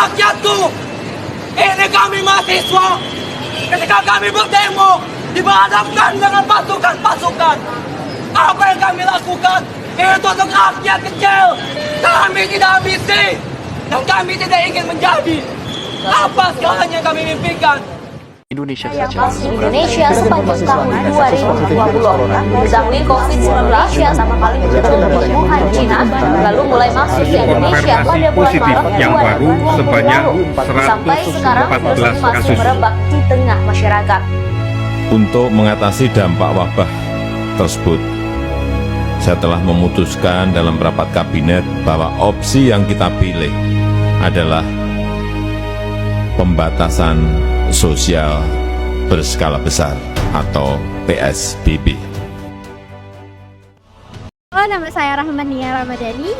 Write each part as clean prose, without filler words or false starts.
Rakyatku, ini kami mahasiswa. Ketika kami berdemo, dihadapkan dengan pasukan-pasukan. Apa yang kami lakukan itu untuk rakyat kecil. Kami tidak ambisi dan kami tidak ingin menjadi apa segalanya yang kami mimpikan. Indonesia sepanjang tahun 2020 mengetahui COVID-19 pertama kali muncul di Wuhan, Cina, lalu mulai masuk ke Indonesia pada bulan Maret yang baru 2020 sebanyak lalu. Sampai sekarang 114 masih kasus. merebak di tengah masyarakat. Untuk mengatasi dampak wabah tersebut, saya telah memutuskan dalam rapat kabinet bahwa opsi yang kita pilih adalah pembatasan sosial berskala besar atau PSBB. Halo, nama saya Rahmania Ramadhani.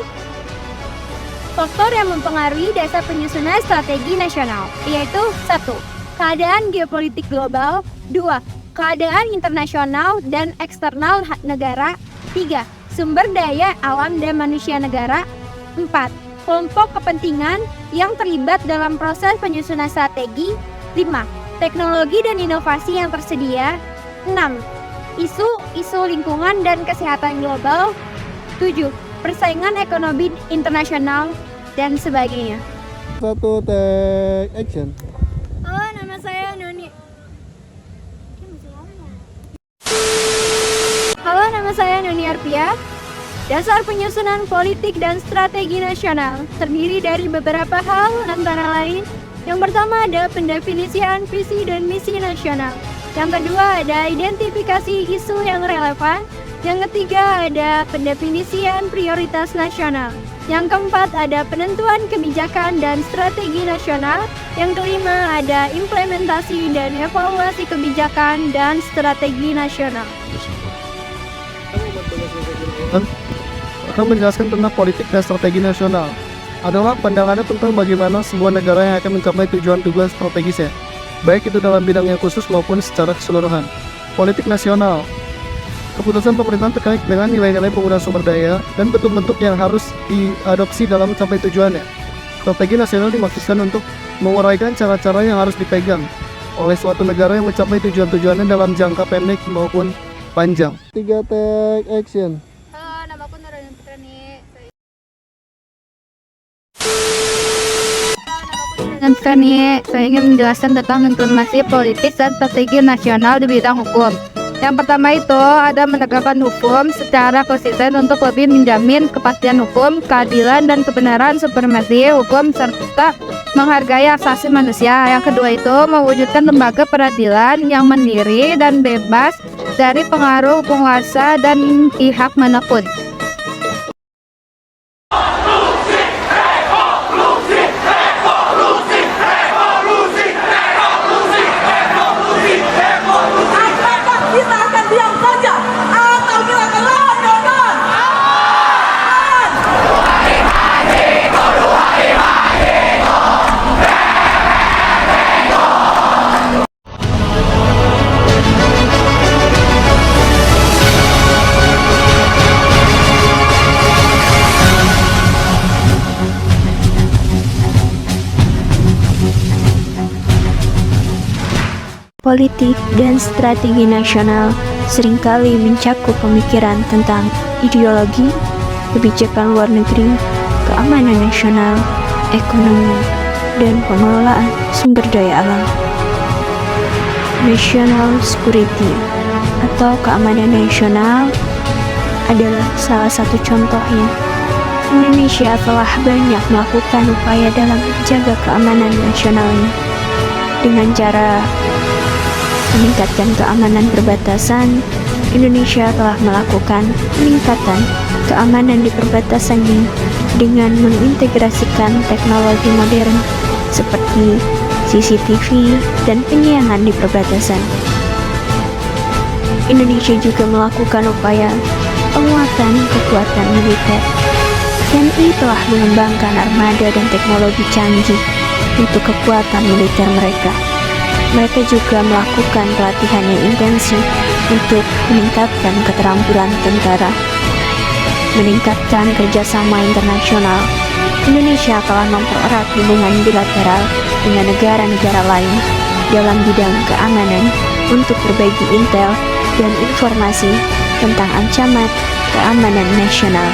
Faktor yang mempengaruhi dasar penyusunan strategi nasional, yaitu 1. Keadaan geopolitik global, 2. Keadaan internasional dan eksternal negara, 3. Sumber daya alam dan manusia negara, 4. Kelompok kepentingan yang terlibat dalam proses penyusunan strategi, 5. Teknologi dan inovasi yang tersedia, 6. Isu lingkungan dan kesehatan global, 7. Persaingan ekonomi internasional, dan sebagainya. Satu, take action. Halo, nama saya Noni. Halo, nama saya Noni Arpia. Dasar penyusunan politik dan strategi nasional terdiri dari beberapa hal, antara lain: yang pertama ada pendefinisian visi dan misi nasional. Yang kedua ada identifikasi isu yang relevan. Yang ketiga ada pendefinisian prioritas nasional. Yang keempat ada penentuan kebijakan dan strategi nasional. Yang kelima ada implementasi dan evaluasi kebijakan dan strategi nasional. Akan menjelaskan tentang politik dan strategi nasional. Adalah pandangannya tentang bagaimana sebuah negara yang akan mencapai tujuan-tujuan strategisnya, baik itu dalam bidang yang khusus maupun secara keseluruhan. Politik nasional, keputusan pemerintahan terkait dengan nilai-nilai penggunaan sumber daya dan bentuk-bentuk yang harus diadopsi dalam mencapai tujuannya. Strategi nasional dimaksudkan untuk menguraikan cara-cara yang harus dipegang oleh suatu negara yang mencapai tujuan-tujuannya dalam jangka pendek maupun panjang. 3, take action. Halo, namaku Nurani Putrani. Saya ingin menjelaskan tentang informasi politik dan strategi nasional di bidang hukum. Yang pertama itu ada menegakkan hukum secara konsisten untuk lebih menjamin kepastian hukum, keadilan dan kebenaran, supremasi hukum, serta menghargai asasi manusia. Yang kedua itu mewujudkan lembaga peradilan yang mandiri dan bebas dari pengaruh penguasa dan pihak manapun. Politik dan strategi nasional seringkali mencakup pemikiran tentang ideologi, kebijakan luar negeri, keamanan nasional, ekonomi, dan pengelolaan sumber daya alam. National security atau keamanan nasional adalah salah satu contohnya. Indonesia telah banyak melakukan upaya dalam menjaga keamanan nasionalnya dengan cara meningkatkan keamanan perbatasan. Indonesia telah melakukan peningkatan keamanan di perbatasannya dengan mengintegrasikan teknologi modern seperti CCTV dan penyiangan di perbatasan. Indonesia juga melakukan upaya penguatan kekuatan militer. TNI telah mengembangkan armada dan teknologi canggih untuk kekuatan militer mereka. Mereka juga melakukan pelatihan yang intensif untuk meningkatkan keterampilan tentara. Meningkatkan kerjasama internasional, Indonesia telah mempererat hubungan bilateral dengan negara-negara lain dalam bidang keamanan untuk berbagi intel dan informasi tentang ancaman keamanan nasional.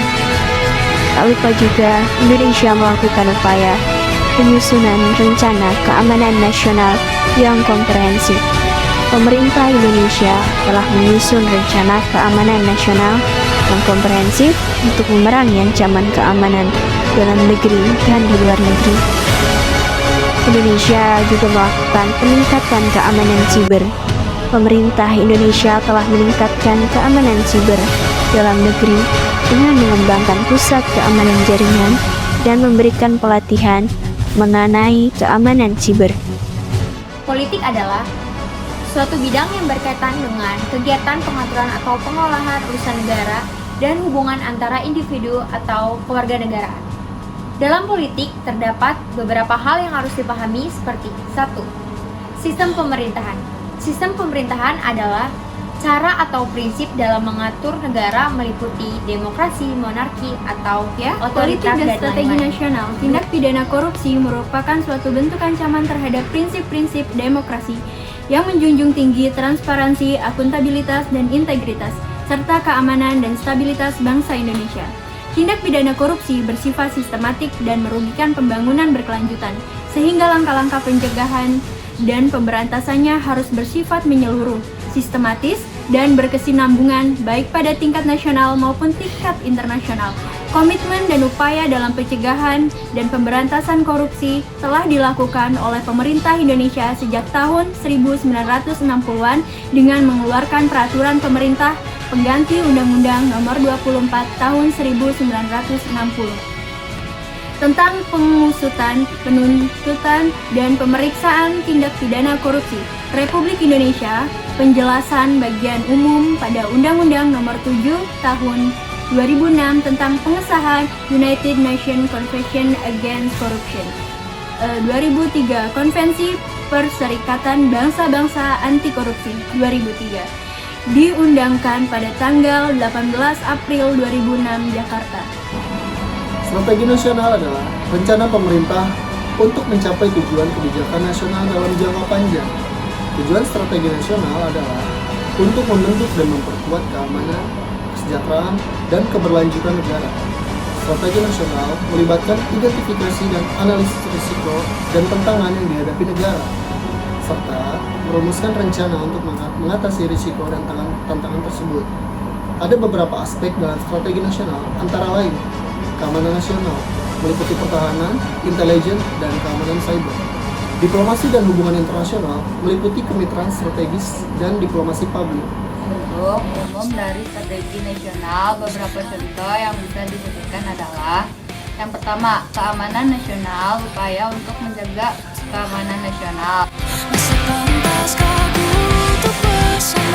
Tak lupa juga, Indonesia melakukan upaya penyusunan rencana keamanan nasional yang komprehensif. Pemerintah Indonesia telah menyusun rencana keamanan nasional yang komprehensif untuk memerangi ancaman keamanan dalam negeri dan di luar negeri. Indonesia juga melakukan peningkatan keamanan siber. Pemerintah Indonesia telah meningkatkan keamanan siber dalam negeri dengan mengembangkan pusat keamanan jaringan dan memberikan pelatihan mengenai keamanan siber. Politik adalah suatu bidang yang berkaitan dengan kegiatan pengaturan atau pengolahan urusan negara dan hubungan antara individu atau keluarga negara. Dalam politik terdapat beberapa hal yang harus dipahami seperti 1. Sistem pemerintahan. Sistem pemerintahan adalah cara atau prinsip dalam mengatur negara meliputi demokrasi, monarki, atau Politik otoritas dan dan strategi lain-lain. nasional. Tindak pidana korupsi merupakan suatu bentuk ancaman terhadap prinsip-prinsip demokrasi yang menjunjung tinggi transparansi, akuntabilitas, dan integritas, serta keamanan dan stabilitas bangsa Indonesia. Tindak pidana korupsi bersifat sistematik dan merugikan pembangunan berkelanjutan, sehingga langkah-langkah pencegahan dan pemberantasannya harus bersifat menyeluruh, sistematis, dan berkesinambungan baik pada tingkat nasional maupun tingkat internasional. Komitmen dan upaya dalam pencegahan dan pemberantasan korupsi telah dilakukan oleh pemerintah Indonesia sejak tahun 1960-an dengan mengeluarkan peraturan pemerintah pengganti Undang-Undang Nomor 24 Tahun 1960 tentang pengusutan, penuntutan, dan pemeriksaan tindak pidana korupsi Republik Indonesia, penjelasan bagian umum pada Undang-Undang Nomor 7 Tahun 2006 tentang pengesahan United Nations Convention Against Corruption, 2003 Konvensi Perserikatan Bangsa-Bangsa Anti Korupsi 2003, diundangkan pada tanggal 18 April 2006 Jakarta. Strategi nasional adalah rencana pemerintah untuk mencapai tujuan kebijakan nasional dalam jangka panjang. Tujuan strategi nasional adalah untuk membentuk dan memperkuat keamanan, kesejahteraan, dan keberlanjutan negara. Strategi nasional melibatkan identifikasi dan analisis risiko dan tantangan yang dihadapi negara, serta merumuskan rencana untuk mengatasi risiko dan tantangan tersebut. Ada beberapa aspek dalam strategi nasional, antara lain keamanan nasional, meliputi pertahanan, intelijen, dan keamanan cyber. Diplomasi dan hubungan internasional, meliputi kemitraan strategis dan diplomasi publik. Untuk umum dari strategi nasional, beberapa contoh yang bisa disebutkan adalah yang pertama, keamanan nasional, upaya untuk menjaga keamanan nasional. Masih pantaskah ku untuk bersama